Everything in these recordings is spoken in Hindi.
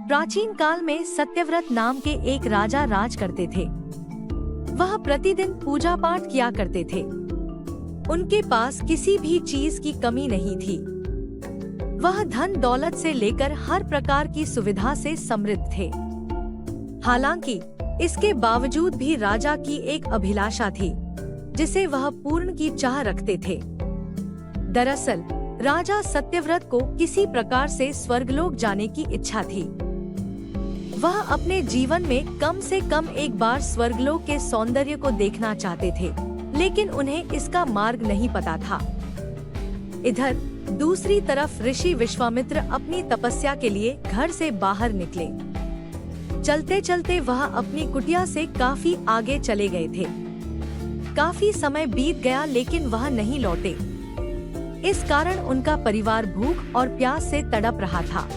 प्राचीन काल में सत्यव्रत नाम के एक राजा राज करते थे। वह प्रतिदिन पूजा पाठ किया करते थे। उनके पास किसी भी चीज की कमी नहीं थी। वह धन दौलत से लेकर हर प्रकार की सुविधा से समृद्ध थे। हालांकि इसके बावजूद भी राजा की एक अभिलाषा थी, जिसे वह पूर्ण की चाह रखते थे। दरअसल राजा सत्यव्रत को किसी प्रकार से स्वर्गलोक जाने की इच्छा थी। वह अपने जीवन में कम से कम एक बार स्वर्गलोक के सौंदर्य को देखना चाहते थे, लेकिन उन्हें इसका मार्ग नहीं पता था। इधर दूसरी तरफ ऋषि विश्वामित्र अपनी तपस्या के लिए घर से बाहर निकले। चलते चलते वह अपनी कुटिया से काफी आगे चले गए थे। काफी समय बीत गया लेकिन वह नहीं लौटे। इस कारण उनका परिवार भूख और प्यास से तड़प रहा था।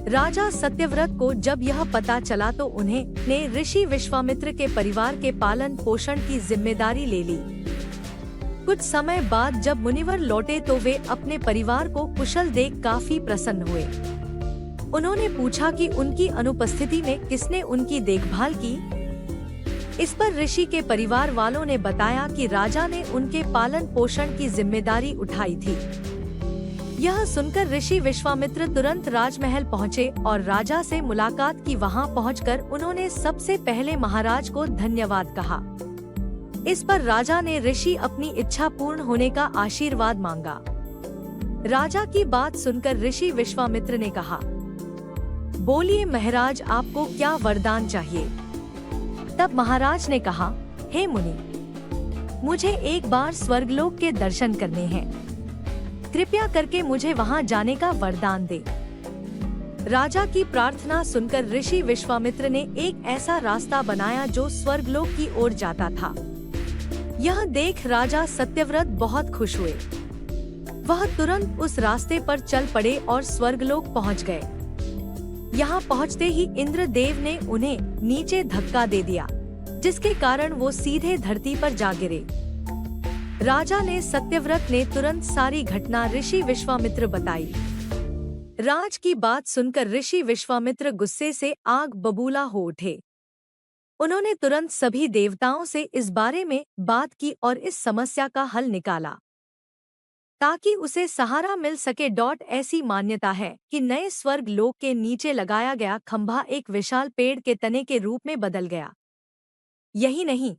राजा सत्यव्रत को जब यह पता चला तो उन्हें ऋषि विश्वामित्र के परिवार के पालन पोषण की जिम्मेदारी ले ली। कुछ समय बाद जब मुनिवर लौटे तो वे अपने परिवार को कुशल देख काफी प्रसन्न हुए। उन्होंने पूछा कि उनकी अनुपस्थिति में किसने उनकी देखभाल की। इस पर ऋषि के परिवार वालों ने बताया कि राजा ने उनके पालन पोषण की जिम्मेदारी उठाई थी। यह सुनकर ऋषि विश्वामित्र तुरंत राजमहल पहुँचे और राजा से मुलाकात की। वहां पहुंचकर उन्होंने सबसे पहले महाराज को धन्यवाद कहा। इस पर राजा ने ऋषि अपनी इच्छा पूर्ण होने का आशीर्वाद मांगा। राजा की बात सुनकर ऋषि विश्वामित्र ने कहा, बोलिए महाराज, आपको क्या वरदान चाहिए। तब महाराज ने कहा, हे मुनि, मुझे एक बार स्वर्गलोक के दर्शन करने हैं। कृपया करके मुझे वहां जाने का वरदान दे। राजा की प्रार्थना सुनकर ऋषि विश्वामित्र ने एक ऐसा रास्ता बनाया जो स्वर्गलोक की ओर जाता था। यह देख राजा सत्यव्रत बहुत खुश हुए। वह तुरंत उस रास्ते पर चल पड़े और स्वर्गलोक पहुंच गए। यहाँ पहुँचते ही इंद्रदेव ने उन्हें नीचे धक्का दे दिया, जिसके कारण वो सीधे धरती पर जा गिरे। राजा ने सत्यव्रत ने तुरंत सारी घटना ऋषि विश्वामित्र बताई। राज की बात सुनकर ऋषि विश्वामित्र गुस्से से आग बबूला हो उठे। उन्होंने तुरंत सभी देवताओं से इस बारे में बात की और इस समस्या का हल निकाला, ताकि उसे सहारा मिल सके। ऐसी मान्यता है कि नए स्वर्ग लोक के नीचे लगाया गया खंभा एक विशाल पेड़ के तने के रूप में बदल गया। यही नहीं,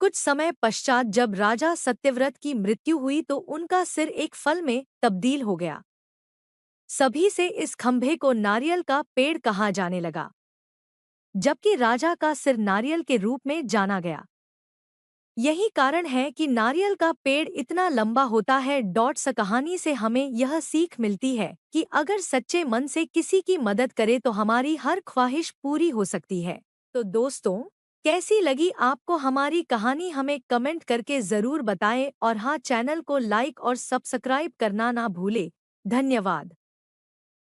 कुछ समय पश्चात जब राजा सत्यव्रत की मृत्यु हुई तो उनका सिर एक फल में तब्दील हो गया। सभी से इस खंभे को नारियल का पेड़ कहा जाने लगा, जबकि राजा का सिर नारियल के रूप में जाना गया। यही कारण है कि नारियल का पेड़ इतना लंबा होता है। कहानी से हमें यह सीख मिलती है कि अगर सच्चे मन से किसी की मदद करे तो हमारी हर ख्वाहिश पूरी हो सकती है। तो दोस्तों, कैसी लगी आपको हमारी कहानी, हमें कमेंट करके जरूर बताएं और हाँ, चैनल को लाइक और सब्सक्राइब करना ना भूले। धन्यवाद।